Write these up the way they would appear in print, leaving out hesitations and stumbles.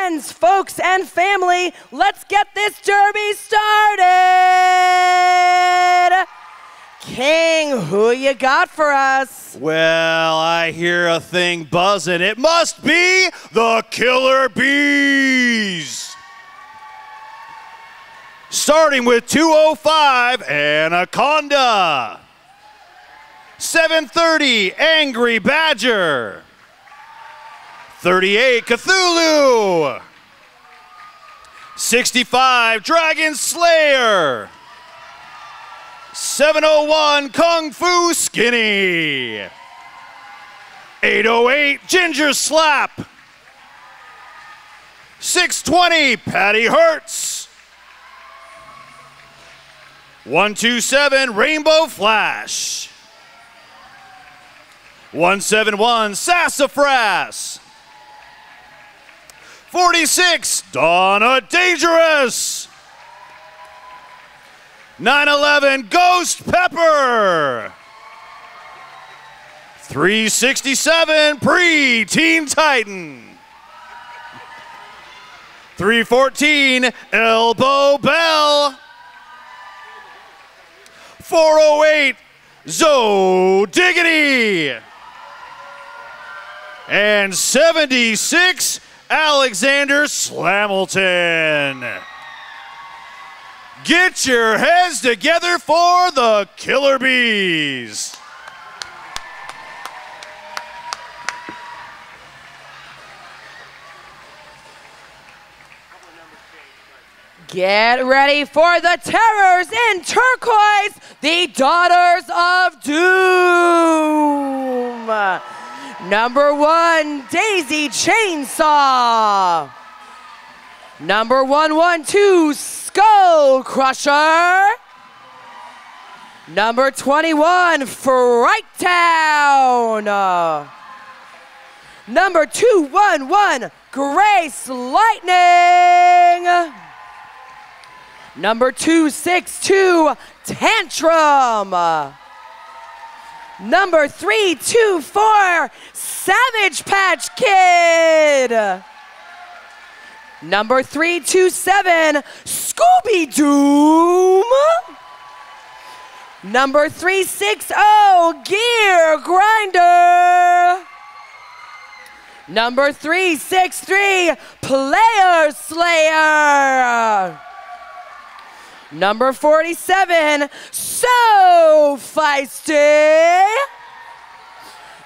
friends, folks, and family, let's get this derby started. King, who you got for us? Well, I hear a thing buzzing. It must be the Killer Bees. Starting with 205, Anaconda. 730, Angry Badger. 38, Cthulhu. 65, Dragon Slayer. 701, Kung Fu Skinny. 808, Ginger Slap. 620, Patty Hertz. 127, Rainbow Flash. 171, Sassafras. 46, Donna Dangerous. 911, Ghost Pepper. 367, Pre-Teen Titan. 314, Elbow Bell. 408, Zo Diggity. And 76, Alexander Slamilton. Get your heads together for the Killer Bees. Get ready for the terrors in turquoise, the Daughters of Doom. Number 1, Daisy Chainsaw. Number 112, Skull Crusher. Number 21, Fright Town. Number 211, Grace Lightning. Number 262, Tantrum. Number 324, Savage Patch Kid. Number 327, Scooby Doom. Number 360, Gear Grinder. Number 363, Player Slayer. Number 47, So Feisty.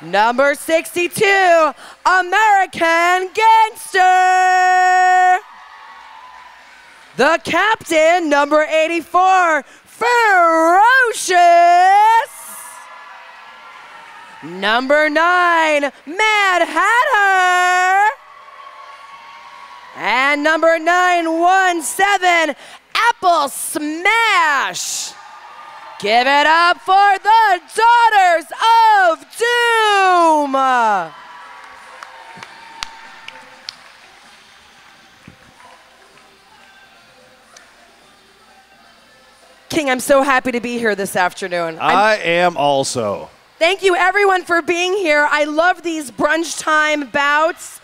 Number 62, American Gangster. The captain, number 84, Ferocious. Number 9, Mad Hatter. And number 917, Apple Smash. Give it up for the Daughters of Doom. King, I'm so happy to be here this afternoon. I am also. Thank you everyone for being here. I love these brunch time bouts.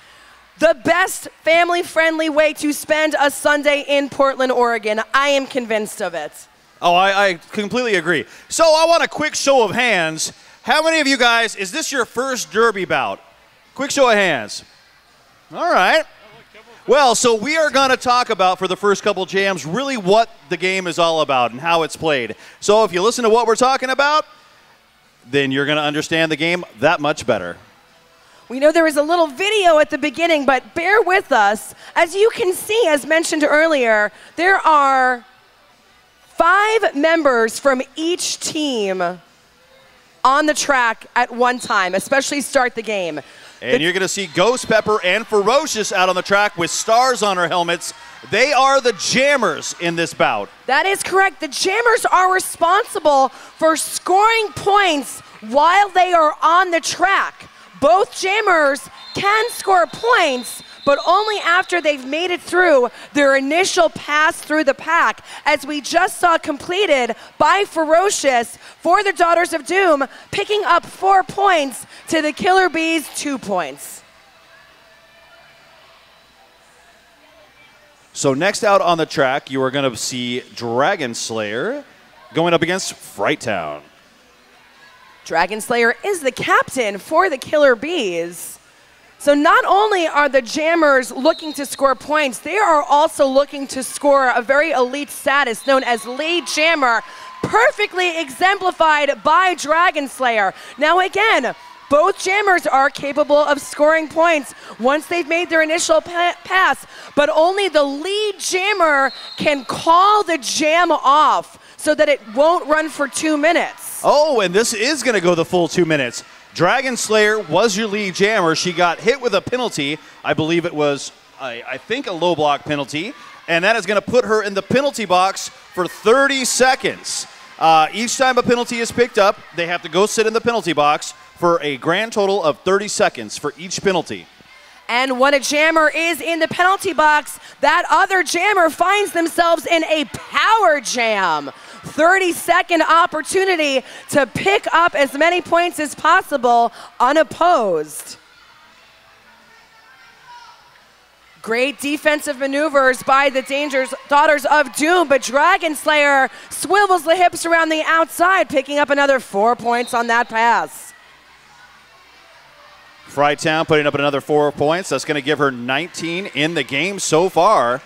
The best family-friendly way to spend a Sunday in Portland, Oregon. I am convinced of it. Oh, I completely agree. So I want a quick show of hands. How many of you guys, is this your first derby bout? Quick show of hands. All right. Well, so we are going to talk about, for the first couple jams, really what the game is all about and how it's played. So if you listen to what we're talking about, then you're going to understand the game that much better. We know there was a little video at the beginning, but bear with us. As you can see, as mentioned earlier, there are 5 members from each team on the track at one time, especially start the game. And you're going to see Ghost Pepper and Ferocious out on the track with stars on our helmets. They are the jammers in this bout. That is correct. The jammers are responsible for scoring points while they are on the track. Both jammers can score points, but only after they've made it through their initial pass through the pack, as we just saw completed by Ferocious for the Daughters of Doom, picking up 4 points to the Killer Bees' 2 points. So next out on the track, you are going to see Dragon Slayer going up against Fright Town. Dragon Slayer is the captain for the Killer Bees. So not only are the Jammers looking to score points, they are also looking to score a very elite status known as lead jammer, perfectly exemplified by Dragon Slayer. Now again, both jammers are capable of scoring points once they've made their initial pass, but only the lead jammer can call the jam off so that it won't run for 2 minutes. Oh, and this is going to go the full 2 minutes. Dragon Slayer was your lead jammer. She got hit with a penalty. I believe it was, I think, a low block penalty. And that is going to put her in the penalty box for 30 seconds. Each time a penalty is picked up, they have to go sit in the penalty box for a grand total of 30 seconds for each penalty. And when a jammer is in the penalty box, that other jammer finds themselves in a power jam. 30-second opportunity to pick up as many points as possible unopposed. Great defensive maneuvers by the Daughters of Doom, but Dragon Slayer swivels the hips around the outside, picking up another 4 points on that pass. Fright Town putting up another 4 points. That's going to give her 19 in the game so far.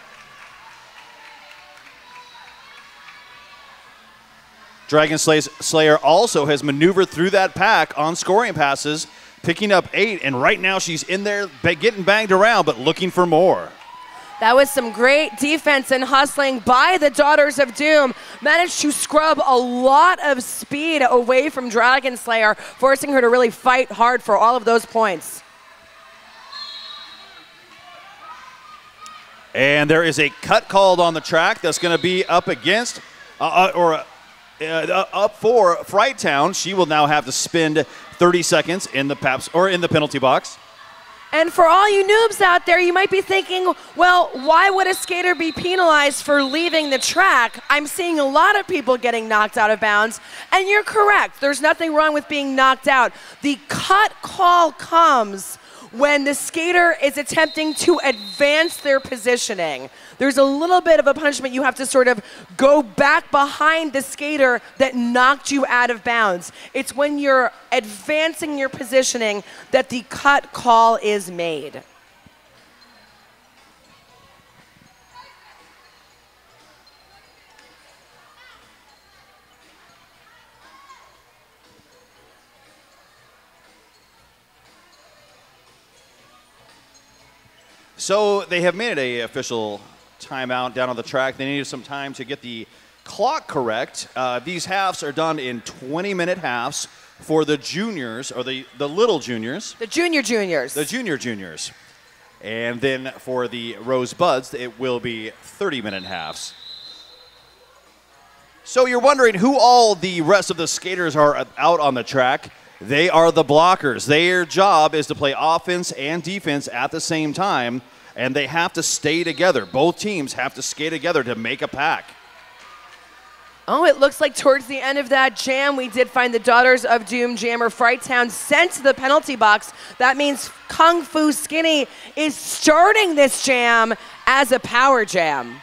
Dragon Slayer also has maneuvered through that pack on scoring passes, picking up 8, and right now she's in there getting banged around, but looking for more. That was some great defense and hustling by the Daughters of Doom. Managed to scrub a lot of speed away from Dragon Slayer, forcing her to really fight hard for all of those points. And there is a cut called on the track that's going to be up against, up for Fright Town. She will now have to spend 30 seconds in the penalty box. And for all you noobs out there, you might be thinking, well, why would a skater be penalized for leaving the track? I'm seeing a lot of people getting knocked out of bounds, and you're correct. There's nothing wrong with being knocked out. The cut call comes when the skater is attempting to advance their positioning. There's a little bit of a punishment. You have to sort of go back behind the skater that knocked you out of bounds. It's when you're advancing your positioning that the cut call is made. So they have made an official timeout down on the track. They needed some time to get the clock correct. These halves are done in 20-minute halves for the juniors, or the little juniors. The junior juniors. The junior juniors. And then for the Rosebuds, it will be 30-minute halves. So you're wondering who all the rest of the skaters are out on the track. They are the blockers. Their job is to play offense and defense at the same time, and they have to stay together. Both teams have to skate together to make a pack. Oh, it looks like towards the end of that jam, we did find the Daughters of Doom jammer Fright Town sent to the penalty box. That means Kung Fu Skinny is starting this jam as a power jam.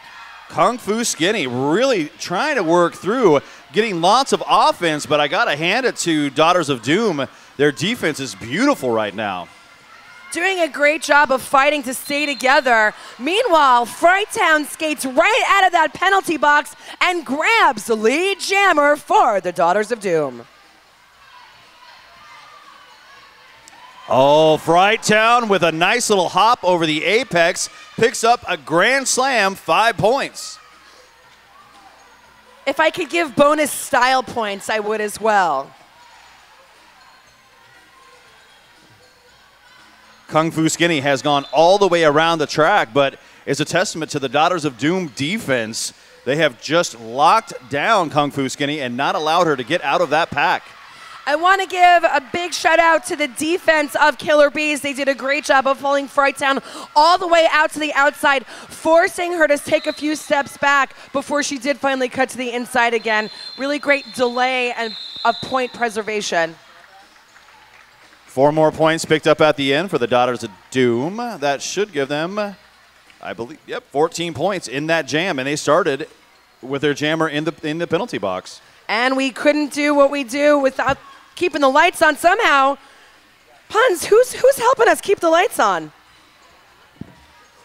Kung Fu Skinny really trying to work through, getting lots of offense, but I got to hand it to Daughters of Doom. Their defense is beautiful right now. Doing a great job of fighting to stay together. Meanwhile, Fright Town skates right out of that penalty box and grabs the lead jammer for the Daughters of Doom. Oh, Fright Town with a nice little hop over the apex picks up a grand slam, 5 points. If I could give bonus style points, I would as well. Kung Fu Skinny has gone all the way around the track, but is a testament to the Daughters of Doom defense. They have just locked down Kung Fu Skinny and not allowed her to get out of that pack. I want to give a big shout out to the defense of Killer Bees. They did a great job of pulling Fright Town all the way out to the outside, forcing her to take a few steps back before she did finally cut to the inside again. Really great delay and of point preservation. 4 more points picked up at the end for the Daughters of Doom. That should give them, I believe, 14 points in that jam, and they started with their jammer in the penalty box. And we couldn't do what we do without keeping the lights on somehow. Puns, who's helping us keep the lights on?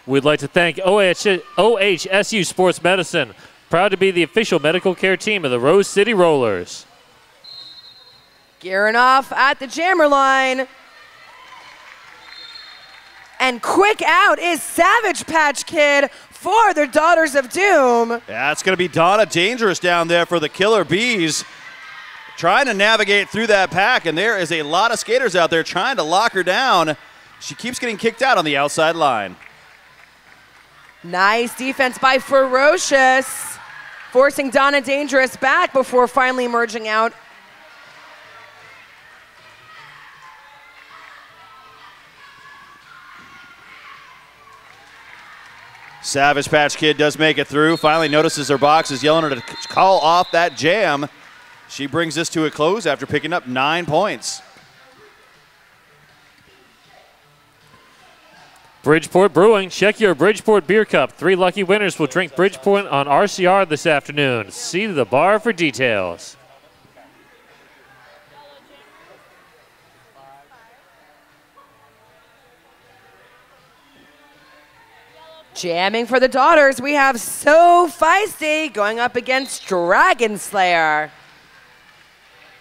We'd like to thank OHSU Sports Medicine, proud to be the official medical care team of the Rose City Rollers. Gearing off at the jammer line. And quick out is Savage Patch Kid for their Daughters of Doom. Yeah, it's going to be Donna Dangerous down there for the Killer Bees, trying to navigate through that pack, and there is a lot of skaters out there trying to lock her down. She keeps getting kicked out on the outside line. Nice defense by Ferocious, forcing Donna Dangerous back before finally emerging out. Savage Patch Kid does make it through, finally notices her box is yelling at her to call off that jam. She brings this to a close after picking up 9 points. Bridgeport Brewing, check your Bridgeport Beer Cup. 3 lucky winners will drink Bridgeport on RCR this afternoon. See the bar for details. Jamming for the Daughters, we have So Feisty going up against Dragon Slayer.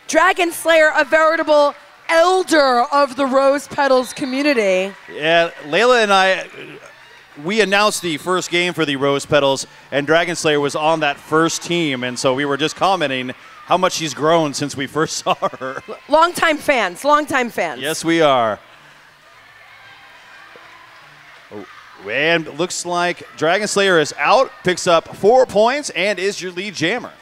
Dragon Slayer, a veritable elder of the Rose Petals community. Yeah, Layla and I, we announced the first game for the Rose Petals, and Dragon Slayer was on that first team, and so we were just commenting how much she's grown since we first saw her. Longtime fans, longtime fans. Yes, we are. And looks like Dragon Slayer is out, picks up 4 points, and is your lead jammer.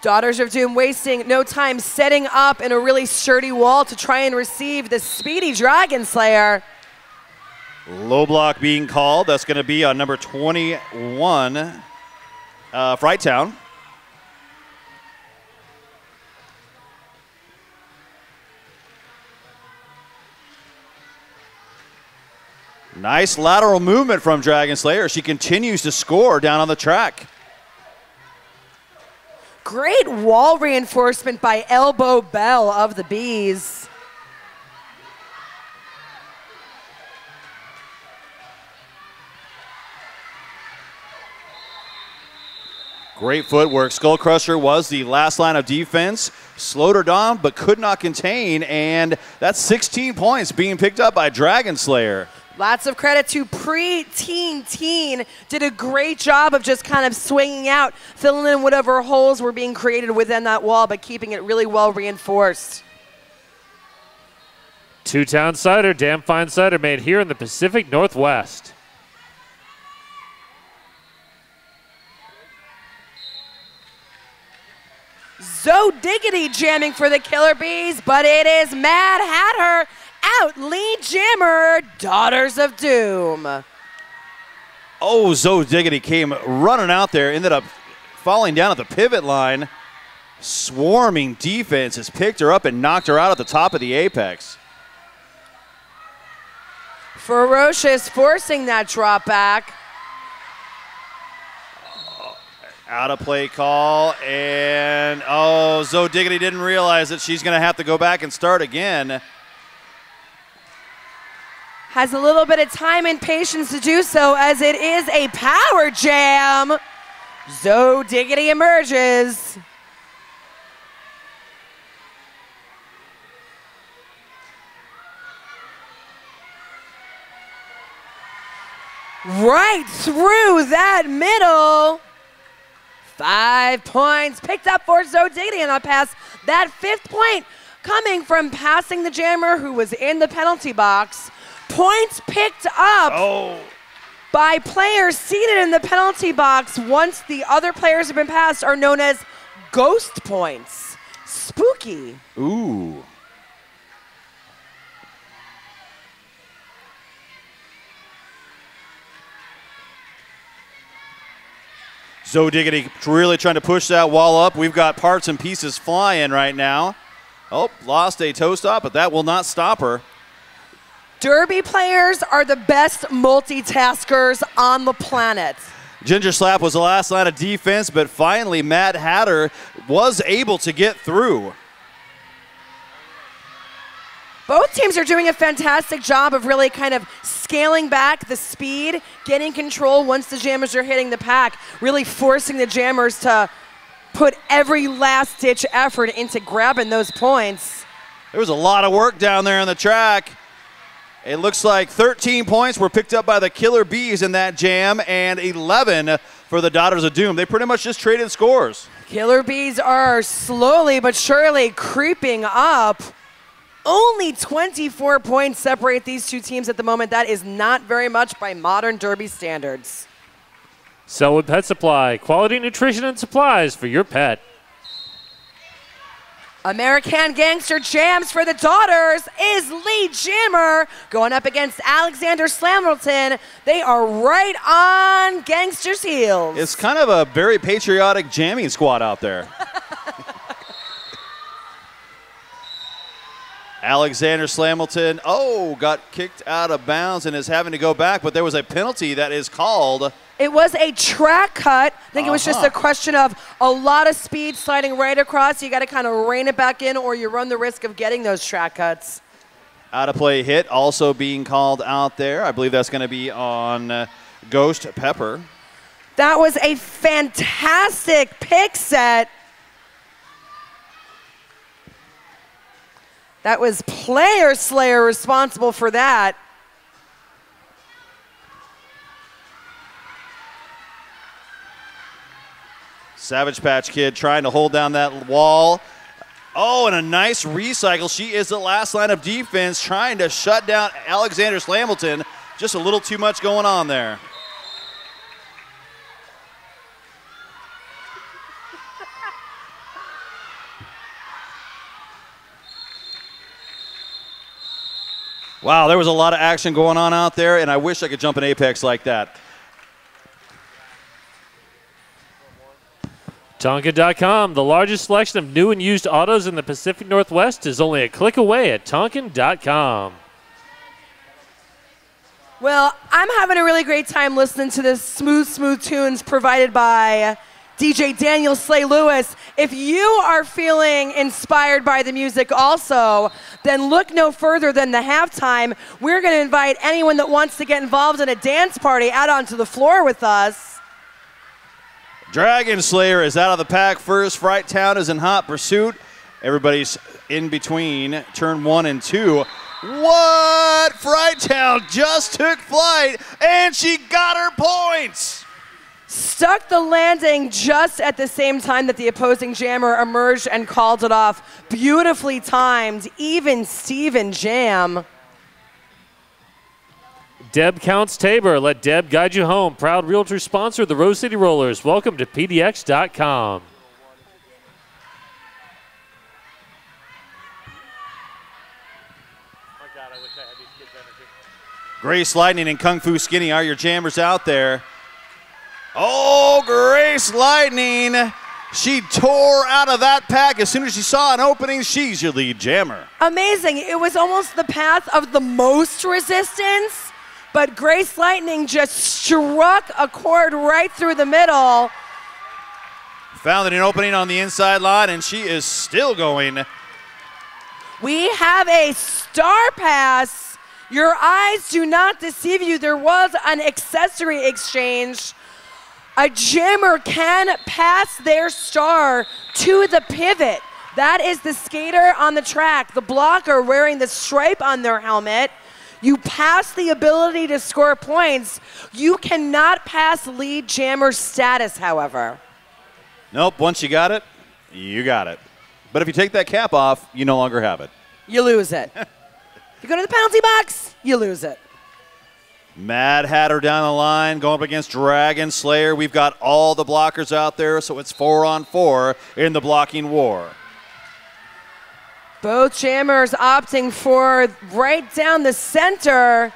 Daughters of Doom wasting no time setting up in a really sturdy wall to try and receive the speedy Dragon Slayer. Low block being called. That's going to be on number 21, Fright Town. Nice lateral movement from Dragon Slayer. She continues to score down on the track. Great wall reinforcement by Elbow Bell of the Bees. Great footwork. Skull Crusher was the last line of defense. Slowed her down, but could not contain, and that's 16 points being picked up by Dragon Slayer. Lots of credit to Teen. Did a great job of just kind of swinging out, filling in whatever holes were being created within that wall, but keeping it really well reinforced. Two-Town Cider, damn fine cider made here in the Pacific Northwest. Zo Diggity jamming for the Killer Bees, but it is Mad Hatter out, lead jammer, Daughters of Doom. Oh, Zo Diggity came running out there, ended up falling down at the pivot line. Swarming defense has picked her up and knocked her out at the top of the apex. Ferocious forcing that drop back. Out of play call, and oh, Zo Diggity didn't realize that she's going to have to go back and start again. Has a little bit of time and patience to do so, as it is a power jam. Zo Diggity emerges. Right through that middle. 5 points picked up for Zo Diggity on a pass. That 5th point coming from passing the jammer who was in the penalty box. Points picked up by players seated in the penalty box once the other players have been passed are known as ghost points. Spooky. Ooh. Zo Diggity really trying to push that wall up. We've got parts and pieces flying right now. Oh, lost a toe stop, but that will not stop her. Derby players are the best multitaskers on the planet. Ginger Slap was the last line of defense, but finally Mad Hatter was able to get through. Both teams are doing a fantastic job of really kind of scaling back the speed, getting control once the Jammers are hitting the pack, really forcing the Jammers to put every last-ditch effort into grabbing those points. There was a lot of work down there on the track. It looks like 13 points were picked up by the Killer Bees in that jam and 11 for the Daughters of Doom. They pretty much just traded scores. Killer Bees are slowly but surely creeping up. Only 24 points separate these two teams at the moment. That is not very much by modern Derby standards. Selwood Pet Supply, quality nutrition and supplies for your pet. American Gangster Jams for the Daughters is Lee Jammer going up against Alexander Slamilton. They are right on Gangster's heels. It's kind of a very patriotic jamming squad out there. Alexander Slamilton, got kicked out of bounds and is having to go back, but there was a penalty that is called. It was a track cut. I think it was just a question of a lot of speed sliding right across. You got to kind of rein it back in or you run the risk of getting those track cuts. Out of play hit also being called out there. I believe that's going to be on Ghost Pepper. That was a fantastic pick set. That was Player Slayer responsible for that. Savage Patch Kid trying to hold down that wall. Oh, and a nice recycle. She is the last line of defense trying to shut down Alexander Slamilton. Just a little too much going on there. Wow, there was a lot of action going on out there, and I wish I could jump an apex like that. Tonkin.com, the largest selection of new and used autos in the Pacific Northwest, is only a click away at Tonkin.com. Well, I'm having a really great time listening to the smooth tunes provided by DJ Daniel Slay Lewis. If you are feeling inspired by the music also, then look no further than the halftime. We're going to invite anyone that wants to get involved in a dance party out onto the floor with us. Dragon Slayer is out of the pack first. Fright Town is in hot pursuit. Everybody's in between turn 1 and 2. What? Fright Town just took flight, and she got her points. Stuck the landing just at the same time that the opposing jammer emerged and called it off. Beautifully timed, even Steven jam. Deb Counts Tabor, let Deb guide you home. Proud realtor sponsor of the Rose City Rollers. Welcome to PDX.com. Grace Lightning and Kung Fu Skinny are your jammers out there. Oh, Grace Lightning. She tore out of that pack. As soon as she saw an opening, she's your lead jammer. Amazing. It was almost the path of the most resistance, but Grace Lightning just struck a chord right through the middle. Found an opening on the inside line, and she is still going. We have a star pass. Your eyes do not deceive you. There was an accessory exchange. A jammer can pass their star to the pivot. That is the skater on the track, the blocker wearing the stripe on their helmet. You pass the ability to score points. You cannot pass lead jammer status, however. Nope, once you got it, you got it. But if you take that cap off, you no longer have it. You lose it. If you go to the penalty box, you lose it. Mad Hatter down the line, going up against Dragon Slayer. We've got all the blockers out there, so it's 4-on-4 in the blocking war. Both jammers opting for right down the center.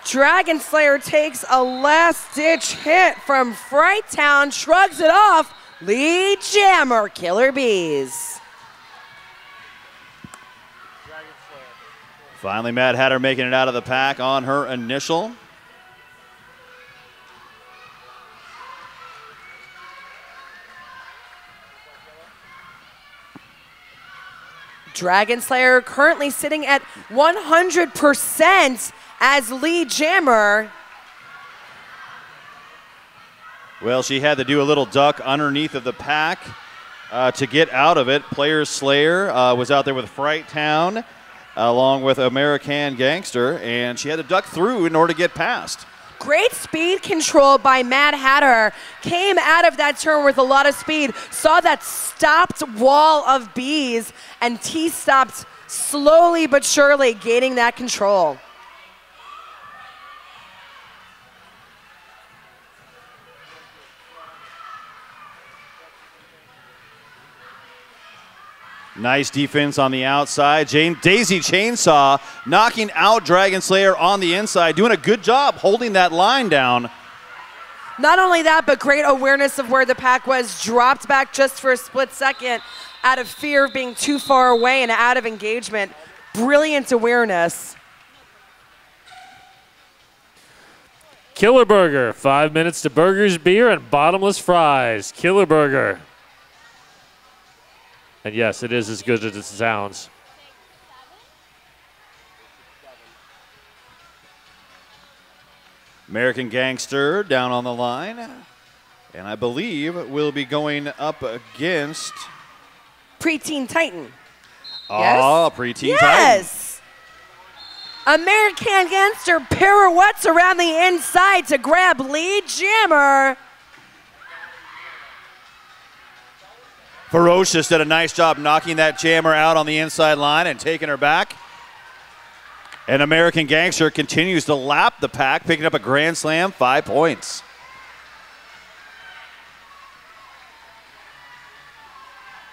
Dragon Slayer takes a last-ditch hit from Fright Town, shrugs it off. Lead jammer, Killer Bees. Finally, Mad Hatter making it out of the pack on her initial. Dragon Slayer currently sitting at 100% as lead jammer. Well, she had to do a little duck underneath of the pack to get out of it. Player Slayer was out there with Fright Town along with American Gangster, and she had to duck through in order to get past. Great speed control by Mad Hatter. Came out of that turn with a lot of speed. Saw that stopped wall of bees, and T stopped slowly but surely, gaining that control. Nice defense on the outside. Daisy Chainsaw knocking out Dragon Slayer on the inside, doing a good job holding that line down. Not only that, but great awareness of where the pack was. Dropped back just for a split second out of fear of being too far away and out of engagement. Brilliant awareness. Killer Burger, 5 minutes to burgers, beer, and bottomless fries. Killer Burger. And yes, it is as good as it sounds. American Gangster down on the line. And I believe we'll be going up against Preteen Titan. Ah, Preteen Titan. Yes. American Gangster pirouettes around the inside to grab lead jammer. Ferocious did a nice job knocking that jammer out on the inside line and taking her back. And American Gangster continues to lap the pack, picking up a grand slam, 5 points.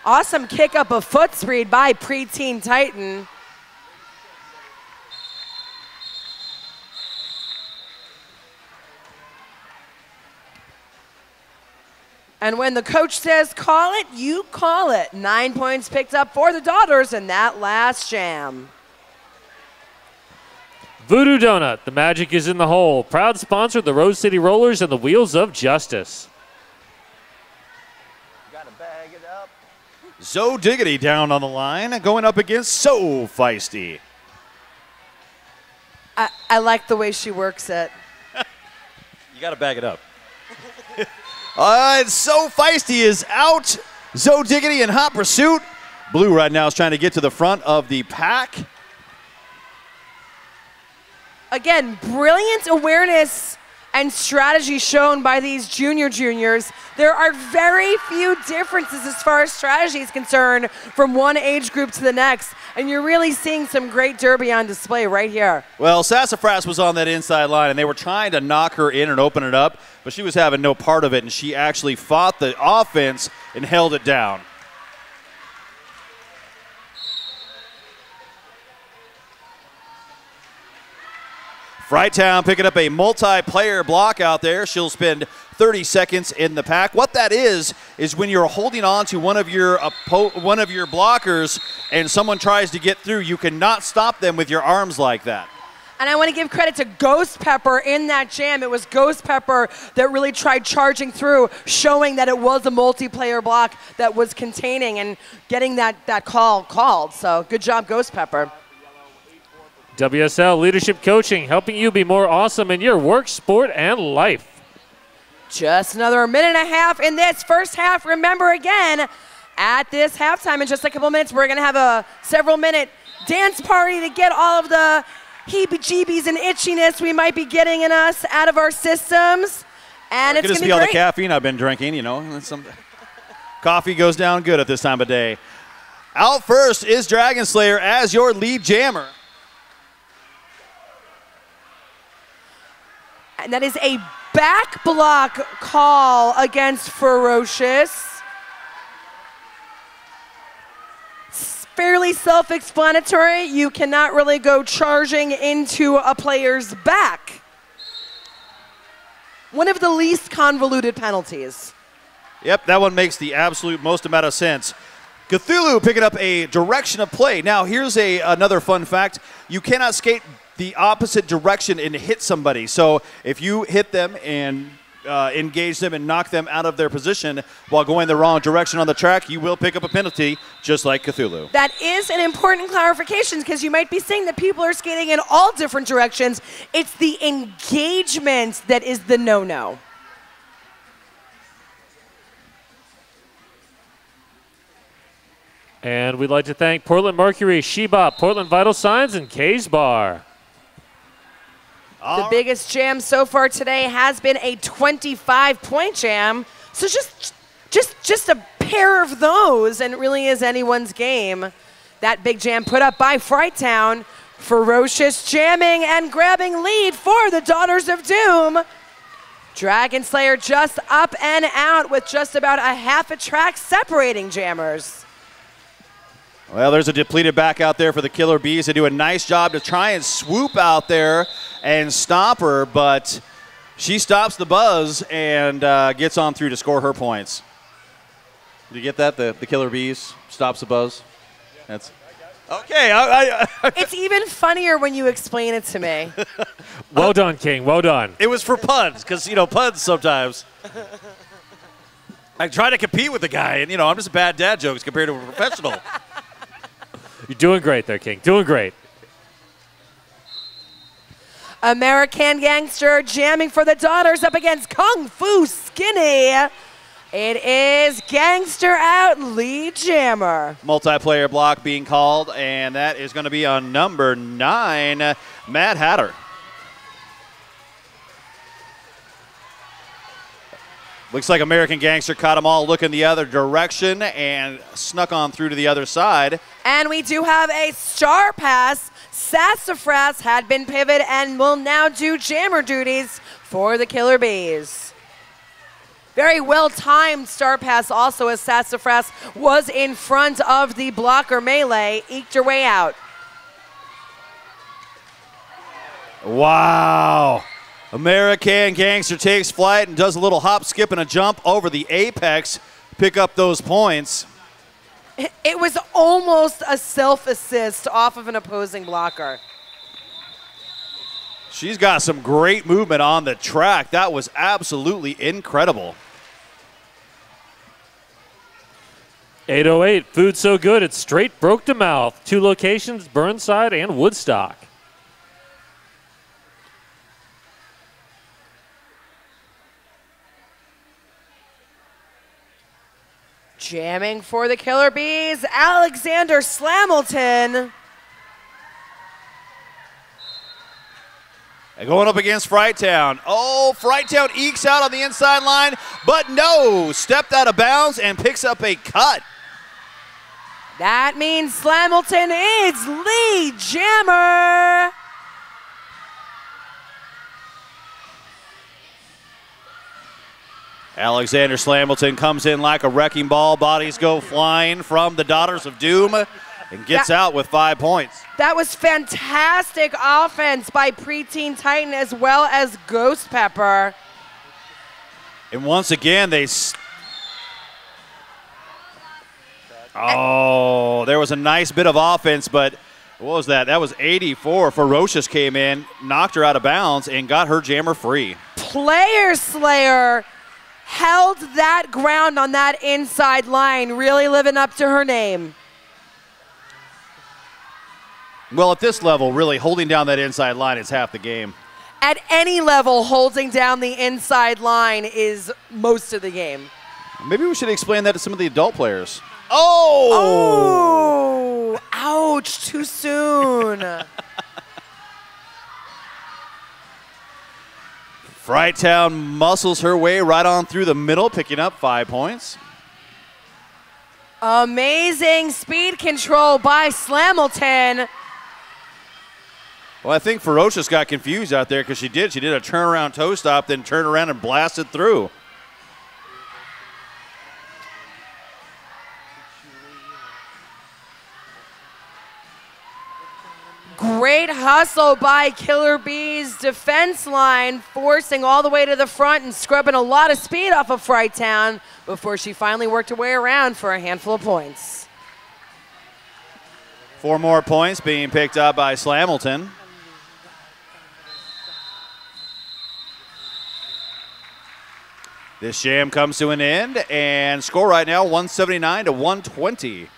Awesome kick up of foot speed by Preteen Titan. And when the coach says call it, you call it. 9 points picked up for the Daughters in that last jam. Voodoo Donut, the magic is in the hole. Proud sponsor of the Rose City Rollers and the Wheels of Justice. Gotta bag it up. Zo Diggity down on the line, going up against So Feisty. I like the way she works it. You gotta bag it up. So Feisty is out. Zo Diggity in hot pursuit. Blue right now is trying to get to the front of the pack. Again, brilliant awareness and strategy shown by these juniors. There are very few differences as far as strategy is concerned from one age group to the next, and you're really seeing some great derby on display right here. Well, Sassafras was on that inside line, and they were trying to knock her in and open it up, but she was having no part of it, and she actually fought the offense and held it down. Fright Town picking up a multiplayer block out there. She'll spend 30 seconds in the pack. What that is when you're holding on to one of your blockers and someone tries to get through, you cannot stop them with your arms like that. And I want to give credit to Ghost Pepper in that jam. It was Ghost Pepper that really tried charging through, showing that it was a multiplayer block that was containing and getting that call called. So good job, Ghost Pepper. WSL Leadership Coaching, helping you be more awesome in your work, sport, and life. Just another minute and a half in this first half. Remember again, at this halftime in just a couple minutes, we're going to have a several-minute dance party to get all of the heebie-jeebies and itchiness we might be getting in us out of our systems. And it's going to be all great. the caffeine I've been drinking, you know. Coffee goes down good at this time of day. Out first is Dragon Slayer as your lead jammer. And that is a back block call against Ferocious. It's fairly self-explanatory. You cannot really go charging into a player's back. One of the least convoluted penalties. Yep, that one makes the absolute most amount of sense. Cthulhu picking up a direction of play. Now, here's another fun fact. You cannot skate the opposite direction and hit somebody. So if you hit them and engage them and knock them out of their position while going the wrong direction on the track, you will pick up a penalty, just like Cthulhu. That is an important clarification because you might be seeing that people are skating in all different directions. It's the engagement that is the no-no. And we'd like to thank Portland Mercury, Shebop, Portland Vital Signs, and K's Bar. The biggest jam so far today has been a 25-point jam. So just a pair of those, and it really is anyone's game. That big jam put up by Frighttown. Ferocious jamming and grabbing lead for the Daughters of Doom. Dragon Slayer just up and out with just about a half a track separating jammers. Well, there's a depleted back out there for the Killer Bees. They do a nice job to try and swoop out there and stop her, but she stops the buzz and gets on through to score her points. Did you get that? The Killer Bees stops the buzz? That's okay. It's even funnier when you explain it to me. Well done, King. Well done. It was for puns, because, puns sometimes. I try to compete with the guy, and, I'm just bad dad jokes compared to a professional. You're doing great there, King. Doing great. American Gangster jamming for the Daughters up against Kung Fu Skinny. It is Gangster out, lead jammer. Multiplayer block being called, and that is going to be on number 9, Mad Hatter. Looks like American Gangster caught them all looking the other direction and snuck on through to the other side. And we do have a star pass. Sassafras had been pivot and will now do jammer duties for the Killer Bees. Very well-timed star pass also, as Sassafras was in front of the blocker melee, eked her way out. Wow. American Gangster takes flight and does a little hop, skip, and a jump over the apex, pick up those points. It was almost a self-assist off of an opposing blocker. She's got some great movement on the track. That was absolutely incredible. 808, food so good it straight broke the mouth. 2 locations, Burnside and Woodstock. Jamming for the Killer Bees, Alexander Slamilton. And going up against Frighttown. Oh, Frighttown ekes out on the inside line, but no, stepped out of bounds and picks up a cut. That means Slamilton is lead jammer. Alexander Slamilton comes in like a wrecking ball. Bodies go flying from the Daughters of Doom and gets out with 5 points. That was fantastic offense by Preteen Titan as well as Ghost Pepper. And once again, oh, there was a nice bit of offense, but what was that? That was 84. Ferocious came in, knocked her out of bounds, and got her jammer free. Player Slayer held that ground on that inside line, really living up to her name. Well, at this level, really holding down that inside line is half the game. At any level, holding down the inside line is most of the game. Maybe we should explain that to some of the adult players. Oh! Oh! Ouch, too soon. Frighttown muscles her way right on through the middle, picking up 5 points. Amazing speed control by Slamilton. Well, I think Ferocious got confused out there because she did a turnaround toe stop, then turned around and blasted through. Great hustle by Killer Bees' defense line, forcing all the way to the front and scrubbing a lot of speed off of Frighttown before she finally worked her way around for a handful of points. 4 more points being picked up by Slamilton. This jam comes to an end, and score right now 179 to 120.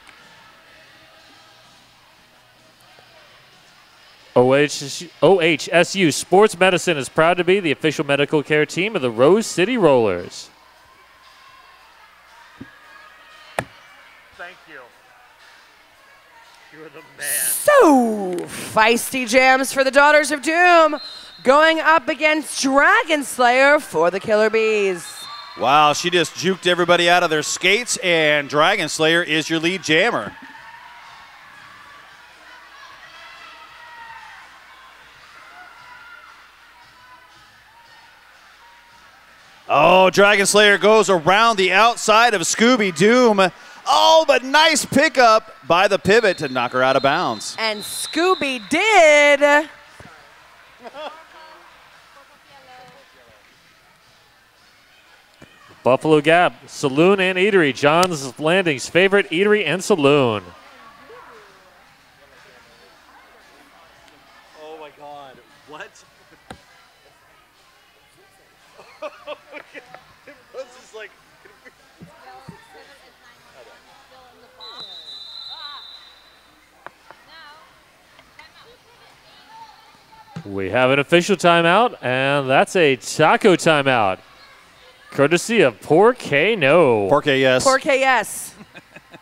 OHSU Sports Medicine is proud to be the official medical care team of the Rose City Rollers. Thank you. You're the man. So, feisty jams for the Daughters of Doom, going up against Dragon Slayer for the Killer Bees. Wow, she just juked everybody out of their skates, and Dragon Slayer is your lead jammer. Oh, Dragon Slayer goes around the outside of Scooby Doom. Oh, but nice pickup by the pivot to knock her out of bounds. And Scooby did. Buffalo Gap Saloon and Eatery, John's Landing's favorite eatery and saloon. Oh my God, what? We have an official timeout, and that's a taco timeout. Courtesy of Porque No. Porque yes. Porque yes.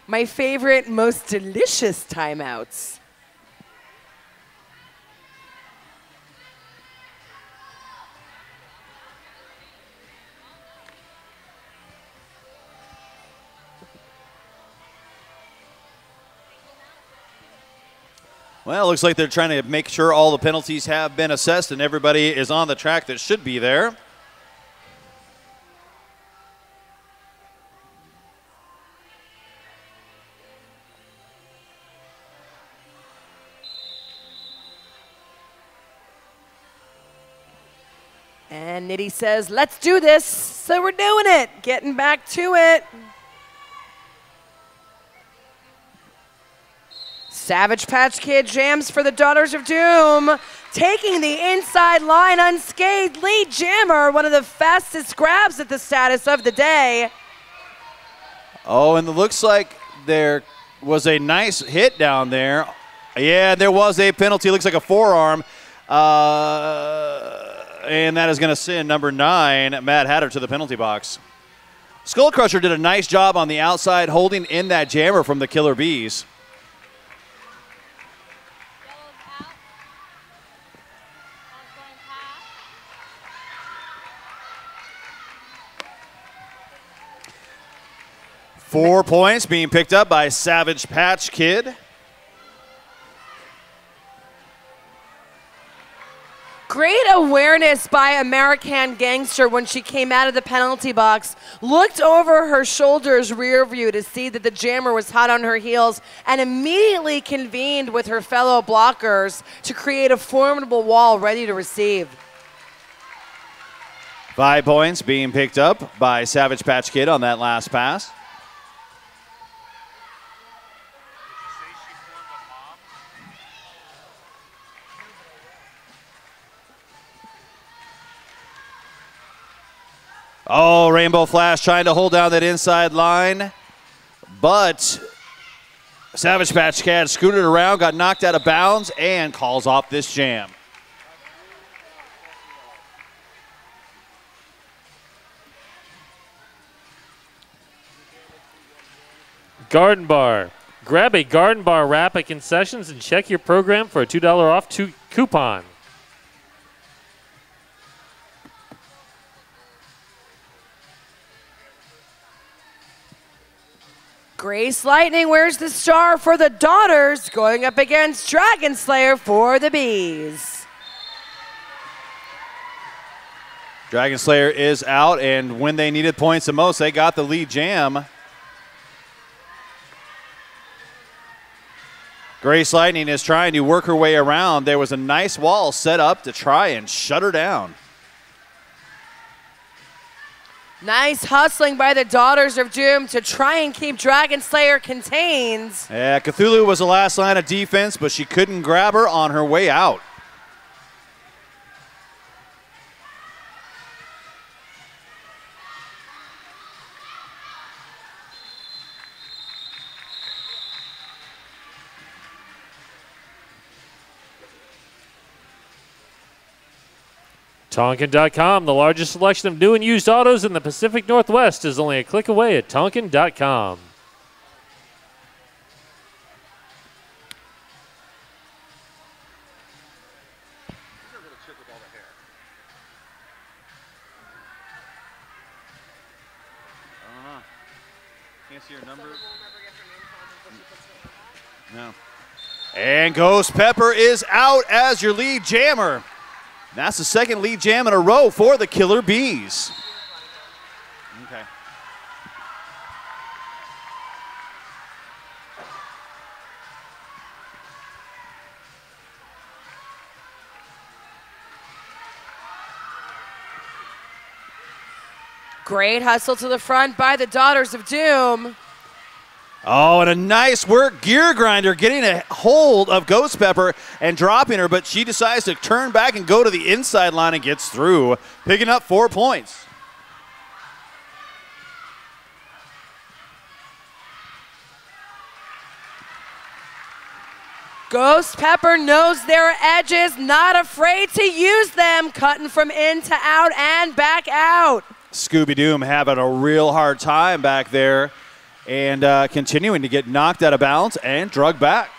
My favorite, most delicious timeouts. Well, it looks like they're trying to make sure all the penalties have been assessed and everybody is on the track that should be there. And Nitty says, let's do this. So we're doing it. Getting back to it. Savage Patch Kid jams for the Daughters of Doom. Taking the inside line unscathed. Lead jammer, one of the fastest grabs at the status of the day. Oh, and it looks like there was a nice hit down there. Yeah, there was a penalty. Looks like a forearm. And that is going to send number 9, Matt Hatter, to the penalty box. Skull Crusher did a nice job on the outside holding in that jammer from the Killer Bees. Four points being picked up by Savage Patch Kid. Great awareness by American Gangster when she came out of the penalty box, looked over her shoulder's rear view to see that the jammer was hot on her heels, and immediately convened with her fellow blockers to create a formidable wall ready to receive. 5 points being picked up by Savage Patch Kid on that last pass. Oh, Rainbow Flash trying to hold down that inside line, but Savage Patch Kid scooted around, got knocked out of bounds, and calls off this jam. Garden Bar. Grab a Garden Bar wrap at concessions and check your program for a $2 off coupon. Grace Lightning wears the star for the Daughters, going up against Dragon Slayer for the Bees. Dragon Slayer is out, and when they needed points the most, they got the lead jam. Grace Lightning is trying to work her way around. There was a nice wall set up to try and shut her down. Nice hustling by the Daughters of Doom to try and keep Dragon Slayer contained. Yeah, Cthulhu was the last line of defense, but she couldn't grab her on her way out. Tonkin.com, the largest selection of new and used autos in the Pacific Northwest, is only a click away at Tonkin.com. Can't see your number. No. And Ghost Pepper is out as your lead jammer. That's the second lead jam in a row for the Killer Bees. Okay. Great hustle to the front by the Daughters of Doom. Oh, and a nice work gear grinder getting a hold of Ghost Pepper and dropping her, but she decides to turn back and go to the inside line and gets through, picking up 4 points. Ghost Pepper knows their edges, not afraid to use them, cutting from in to out and back out. Scooby Doom having a real hard time back there and continuing to get knocked out of bounds and drugged back.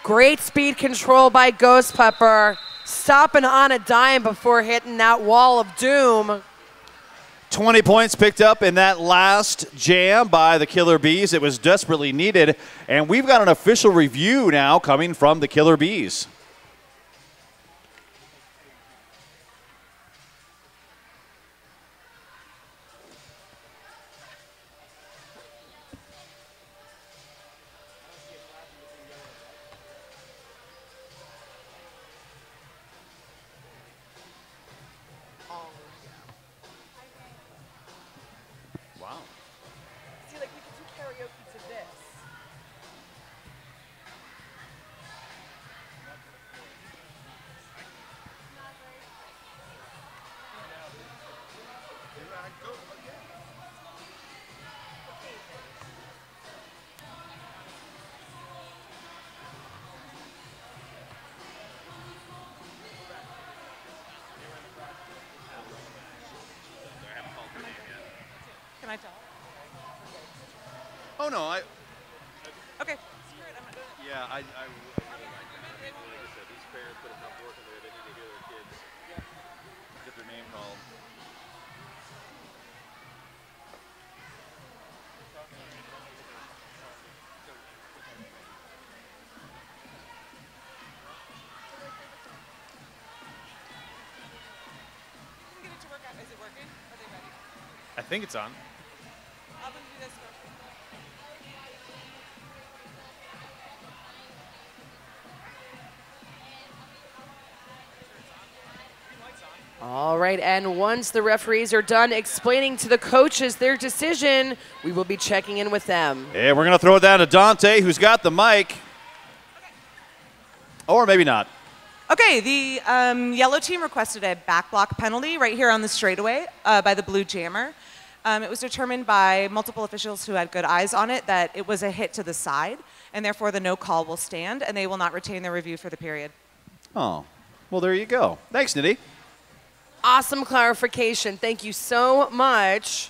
Great speed control by Ghost Pepper, stopping on a dime before hitting that wall of doom. 20 points picked up in that last jam by the Killer Bees. It was desperately needed, and we've got an official review now coming from the Killer Bees. Can I tell? Oh, no, Okay. Yeah, I These parents put enough work in there, they need to hear their kids get their name called. Get it to work out. Is it working? Are they ready? I think it's on. I'll do this first. All right, and once the referees are done explaining to the coaches their decision, we will be checking in with them. And we're going to throw it down to Dante, who's got the mic. Or maybe not. Okay, the yellow team requested a back block penalty right here on the straightaway by the blue jammer. It was determined by multiple officials who had good eyes on it that it was a hit to the side, and therefore the no call will stand, and they will not retain their review for the period. Oh, well, there you go. Thanks, Nitty. Awesome clarification. Thank you so much.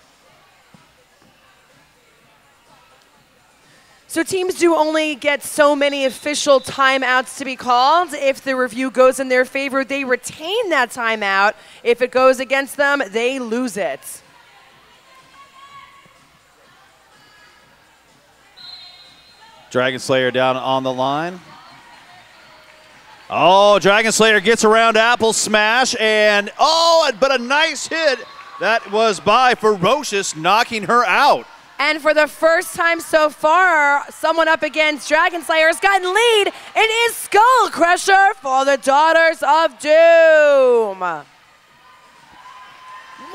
So teams do only get so many official timeouts to be called. If the review goes in their favor, they retain that timeout. If it goes against them, they lose it. Dragon Slayer down on the line. Oh, Dragon Slayer gets around Apple Smash, and but a nice hit That was by Ferocious, knocking her out. And for the first time so far, someone up against Dragon Slayer has gotten lead. It is Skull Crusher for the Daughters of Doom.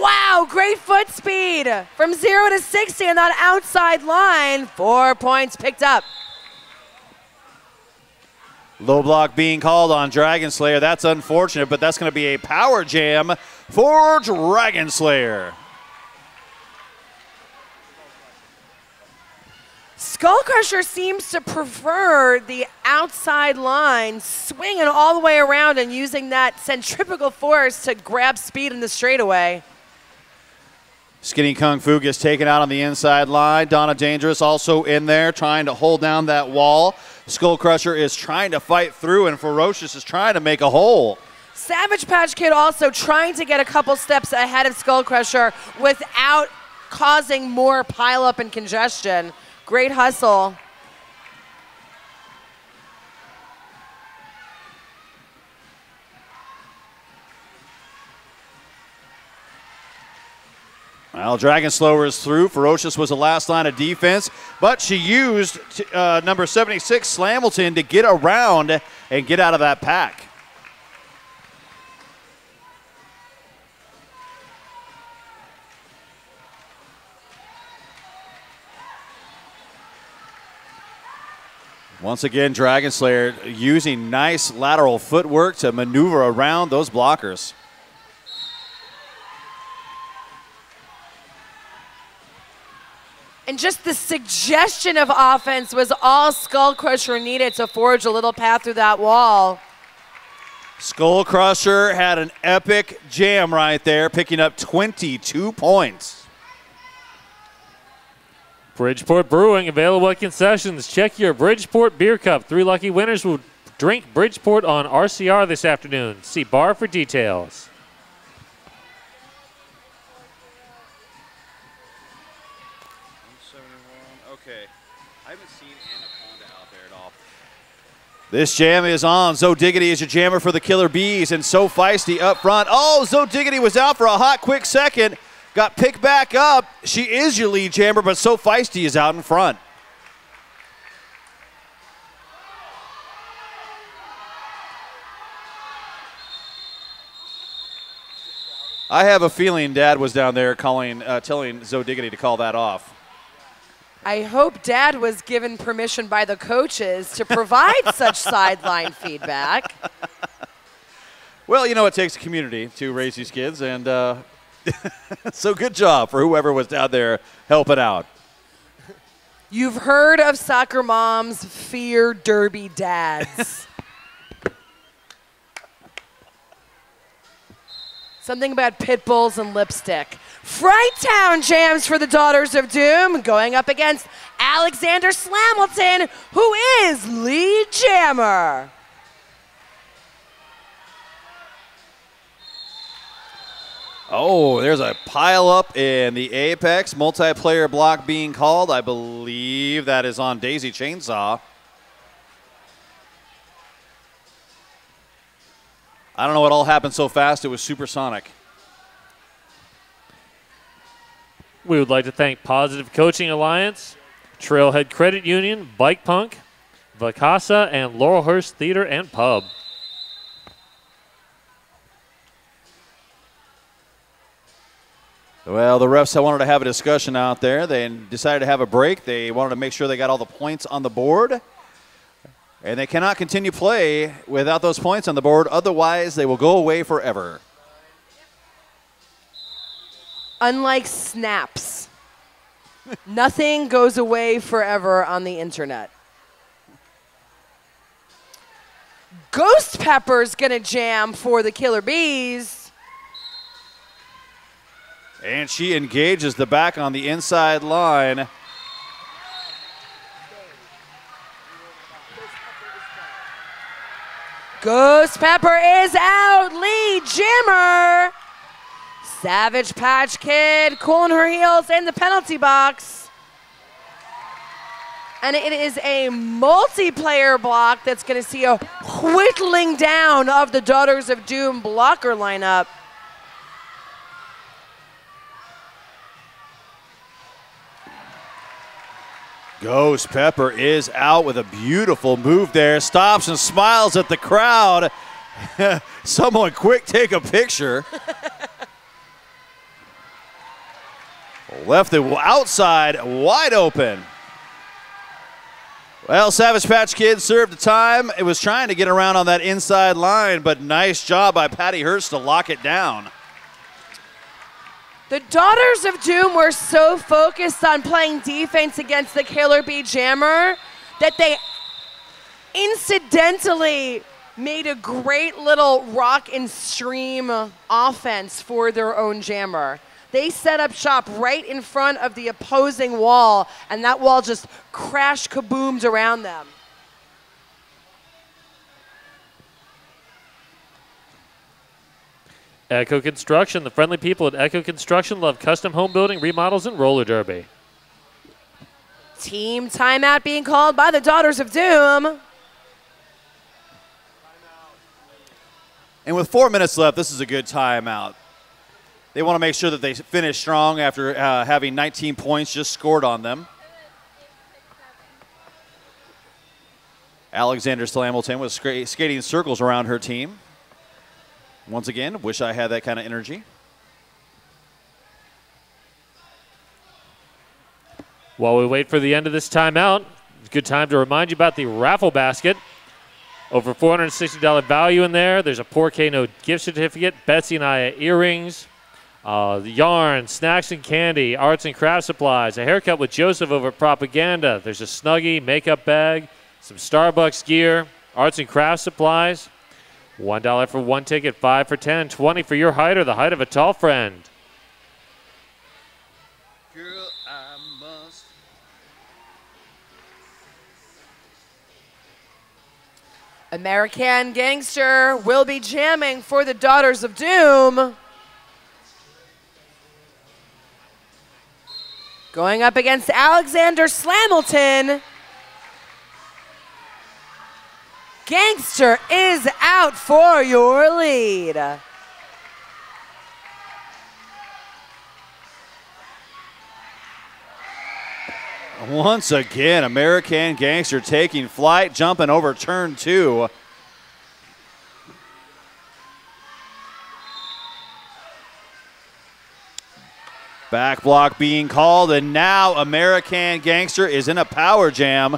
Wow, great foot speed from 0 to 60 on that outside line. 4 points picked up. Low block being called on Dragon Slayer. That's unfortunate, but that's going to be a power jam for Dragon Slayer. Skull Crusher seems to prefer the outside line, swinging all the way around and using that centrifugal force to grab speed in the straightaway. Skinny Kung Fu gets taken out on the inside line. Donna Dangerous also in there trying to hold down that wall. Skull Crusher is trying to fight through, and Ferocious is trying to make a hole. Savage Patch Kid also trying to get a couple steps ahead of Skull Crusher without causing more pileup and congestion. Great hustle. Well, Dragon Slayer is through. Ferocious was the last line of defense, but she used number 76, Slamilton, to get around and get out of that pack. Once again, Dragon Slayer using nice lateral footwork to maneuver around those blockers. And just the suggestion of offense was all Skull Crusher needed to forge a little path through that wall. Skull Crusher had an epic jam right there, picking up 22 points. Bridgeport Brewing, available at concessions. Check your Bridgeport Beer Cup. 3 lucky winners will drink Bridgeport on RCR this afternoon. See bar for details. Okay. I haven't seen Anaconda out there at all. This jam is on. Zo Diggity is your jammer for the Killer Bees, and So Feisty up front. Oh, Zo Diggity was out for a hot, quick second. Got picked back up. She is your lead jammer, but So Feisty is out in front. I have a feeling Dad was down there telling Zo Diggity to call that off. I hope Dad was given permission by the coaches to provide such sideline feedback. Well, you know, it takes a community to raise these kids, and so good job for whoever was down there helping out. You've heard of soccer moms fear derby dads. Something about pit bulls and lipstick. Frighttown jams for the Daughters of Doom, going up against Alexander Slamilton, who is lead jammer. Oh, there's a pile up in the Apex. Multiplayer block being called. I believe that is on Daisy Chainsaw. I don't know what all happened so fast. It was supersonic. We would like to thank Positive Coaching Alliance, Trailhead Credit Union, Bike Punk, Vacasa, and Laurelhurst Theater and Pub. Well, the refs wanted to have a discussion out there. They decided to have a break. They wanted to make sure they got all the points on the board. And they cannot continue play without those points on the board. Otherwise, they will go away forever. Unlike snaps, nothing goes away forever on the internet. Ghost Pepper's gonna jam for the Killer Bees. And she engages the back on the inside line. Ghost Pepper is out, lead jammer. Savage Patch Kid cooling her heels in the penalty box. And it is a multiplayer block that's going to see a whittling down of the Daughters of Doom blocker lineup. Ghost Pepper is out with a beautiful move there. Stops and smiles at the crowd. Someone quick take a picture. Left it outside, wide open. Well, Savage Patch Kids served the time. It was trying to get around on that inside line, but nice job by Patty Hurst to lock it down. The Daughters of Doom were so focused on playing defense against the Killer Bee Jammer that they incidentally made a great little rock and stream offense for their own jammer. They set up shop right in front of the opposing wall, and that wall just crash kaboomed around them. Echo Construction. The friendly people at Echo Construction love custom home building, remodels, and roller derby. Team timeout being called by the Daughters of Doom. And with 4 minutes left, this is a good timeout. They want to make sure that they finish strong after having 19 points just scored on them. Alexander Slamilton was skating circles around her team. Once again, wish I had that kind of energy. While we wait for the end of this timeout, it's a good time to remind you about the raffle basket. Over $460 value in there. There's a Porcano gift certificate, Betsy and I earrings, yarn, snacks and candy, arts and craft supplies, a haircut with Joseph over at Propaganda. There's a Snuggie makeup bag, some Starbucks gear, arts and craft supplies. $1 for one ticket, 5 for 10, 20 for your height or the height of a tall friend. Girl, I must. American Gangster will be jamming for the Daughters of Doom. Going up against Alexander Slamilton. Gangster is out for your lead. Once again, American Gangster taking flight, jumping over turn 2. Back block being called, and now American Gangster is in a power jam.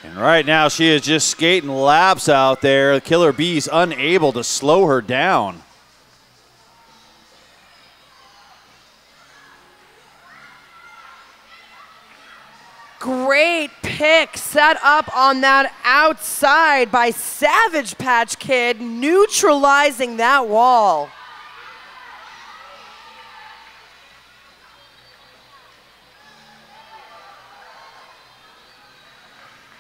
And right now she is just skating laps out there. Killer Bee's unable to slow her down. Great pick set up on that outside by Savage Patch Kid, neutralizing that wall.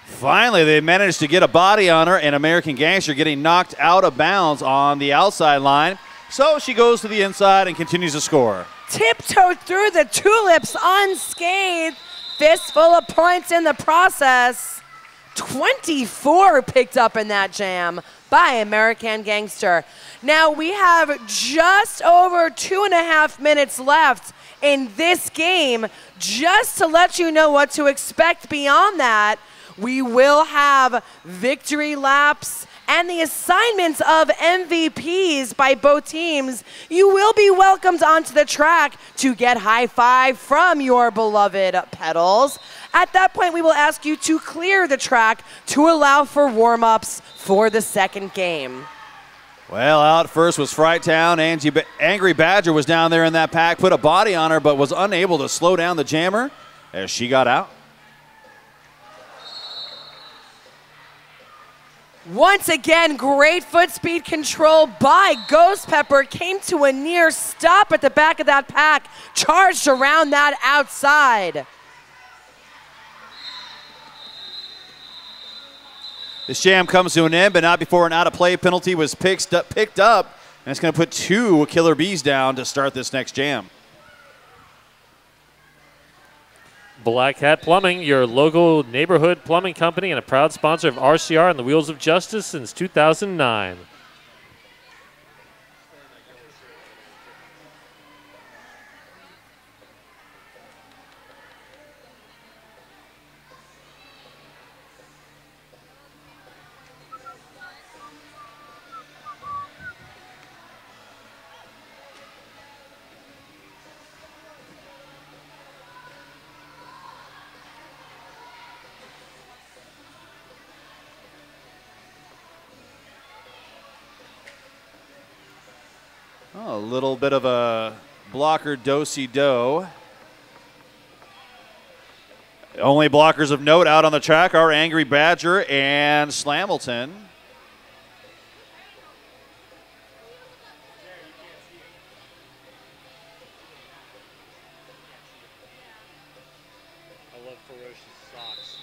Finally, they managed to get a body on her, and American Gangster getting knocked out of bounds on the outside line. So she goes to the inside and continues to score. Tiptoed through the tulips unscathed. Fistful of points in the process. 24 picked up in that jam by American Gangster. Now we have just over 2.5 minutes left in this game. Just to let you know what to expect beyond that, we will have victory laps and the assignments of MVPs by both teams. You will be welcomed onto the track to get high five from your beloved pedals. At that point, we will ask you to clear the track to allow for warm-ups for the second game. Well, out first was Fright Town. Angry Badger was down there in that pack, put a body on her, but was unable to slow down the jammer as she got out. Once again, great foot speed control by Ghost Pepper. Came to a near stop at the back of that pack. Charged around that outside. This jam comes to an end, but not before an out-of-play penalty was picked up. And it's going to put 2 Killer Bees down to start this next jam. Black Hat Plumbing, your local neighborhood plumbing company and a proud sponsor of RCR and the Wheels of Justice since 2009. Oh, a little bit of a blocker do-si-do. Only blockers of note out on the track are Angry Badger and Slamilton. I love Ferocious socks.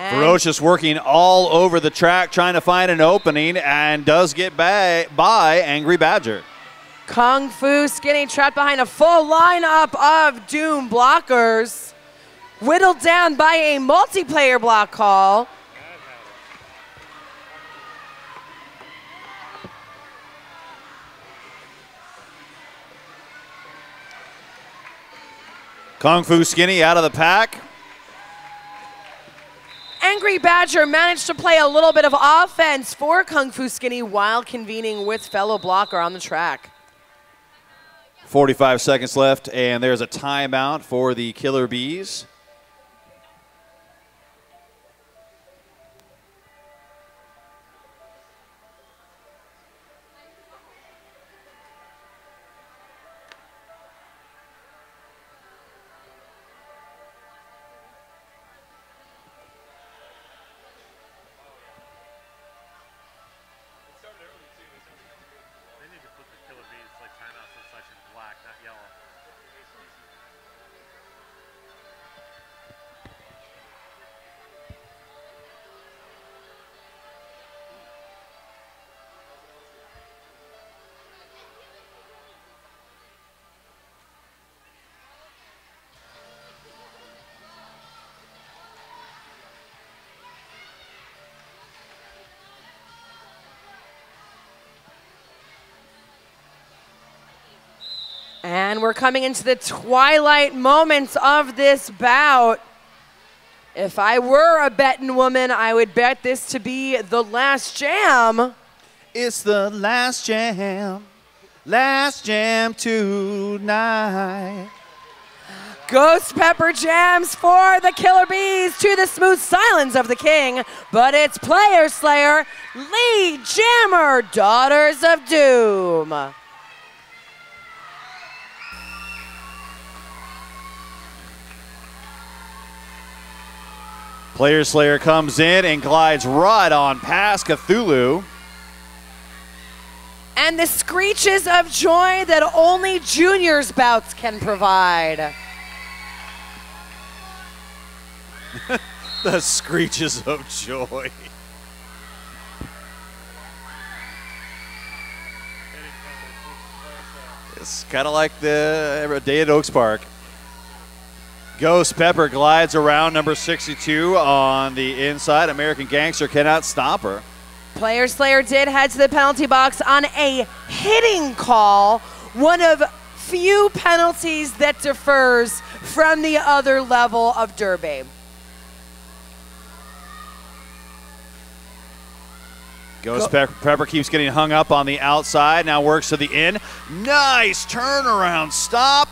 Ferocious working all over the track trying to find an opening and does get by Angry Badger. Kung Fu Skinny trapped behind a full lineup of Doom blockers. Whittled down by a multiplayer block call. Kung Fu Skinny out of the pack. Angry Badger managed to play a little bit of offense for Kung Fu Skinny while convening with fellow blocker on the track. 45 seconds left, and there's a timeout for the Killer Bees. They need to put the Killer Bees like timeouts in section black, not yellow. And we're coming into the twilight moments of this bout. If I were a betting woman, I would bet this to be the last jam. It's the last jam tonight. Ghost Pepper jams for the Killer Bees to the smooth silence of the king, but it's Player Slayer, lead jammer, Daughters of Doom. Player Slayer comes in and glides right on past Cthulhu. And the screeches of joy that only juniors bouts can provide. The screeches of joy. It's kind of like the day at Oaks Park. Ghost Pepper glides around number 62 on the inside. American Gangster cannot stop her. Player Slayer did head to the penalty box on a hitting call, one of few penalties that differs from the other level of derby. Ghost Pepper keeps getting hung up on the outside, now works to the in. Nice turnaround stop.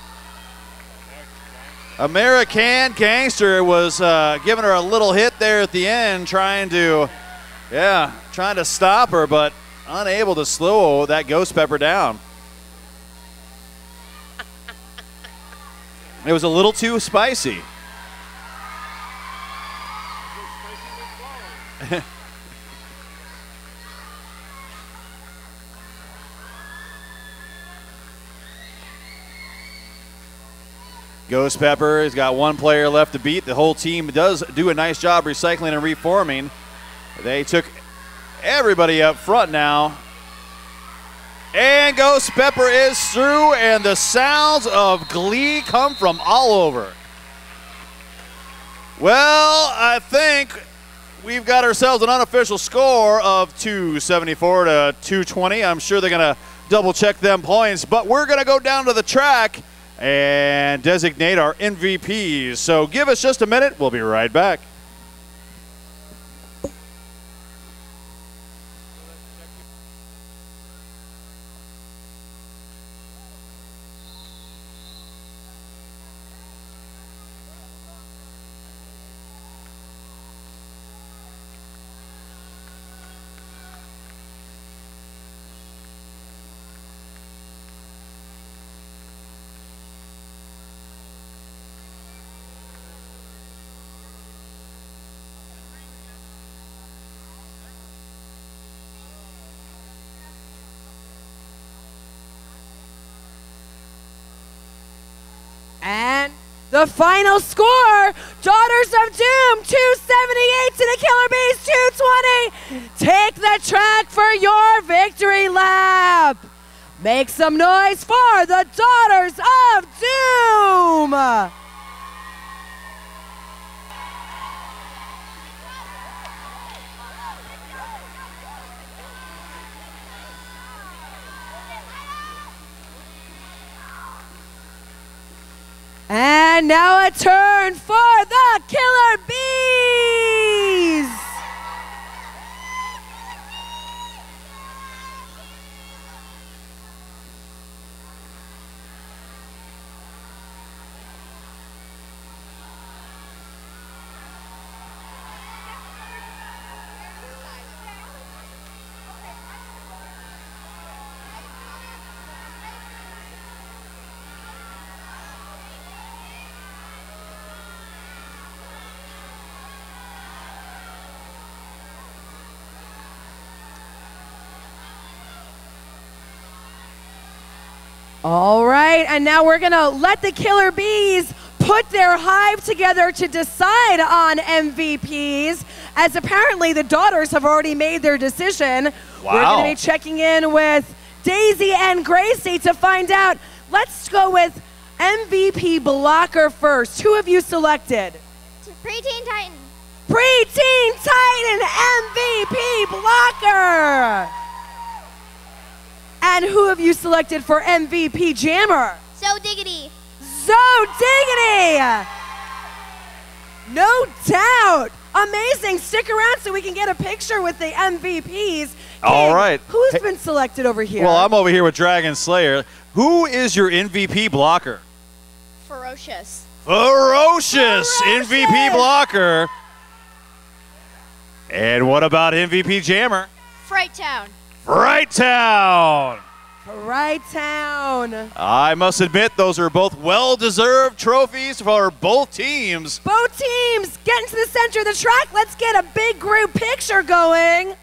American Gangster was giving her a little hit there at the end, trying to stop her, but unable to slow that Ghost Pepper down. It was a little too spicy. Ghost Pepper has got one player left to beat. The whole team does do a nice job recycling and reforming. They took everybody up front now. And Ghost Pepper is through, and the sounds of glee come from all over. Well, I think we've got ourselves an unofficial score of 274 to 220. I'm sure they're going to double check them points, but we're going to go down to the track and designate our MVPs. So give us just a minute. We'll be right back. The final score, Daughters of Doom 278 to the Killer Bees 220. Take the track for your victory lap. Make some noise for the Daughters of Doom. And now a turn for the Killer Bees. All right, and now we're gonna let the Killer Bees put their hive together to decide on MVPs, as apparently the Daughters have already made their decision. Wow. We're gonna be checking in with Daisy and Gracie to find out. Let's go with MVP blocker first. Who have you selected? Preteen Titan. Preteen Titan MVP blocker. And who have you selected for MVP jammer? So Diggity. So Diggity! No doubt. Amazing. Stick around so we can get a picture with the MVPs. All King, right. Who's Hey- been selected over here? Well, I'm over here with Dragon Slayer. Who is your MVP blocker? Ferocious. Ferocious MVP blocker. And what about MVP jammer? Fright Town. Fright Town. Right Town. I must admit, those are both well-deserved trophies for both teams. Both teams get into the center of the track. Let's get a big group picture going.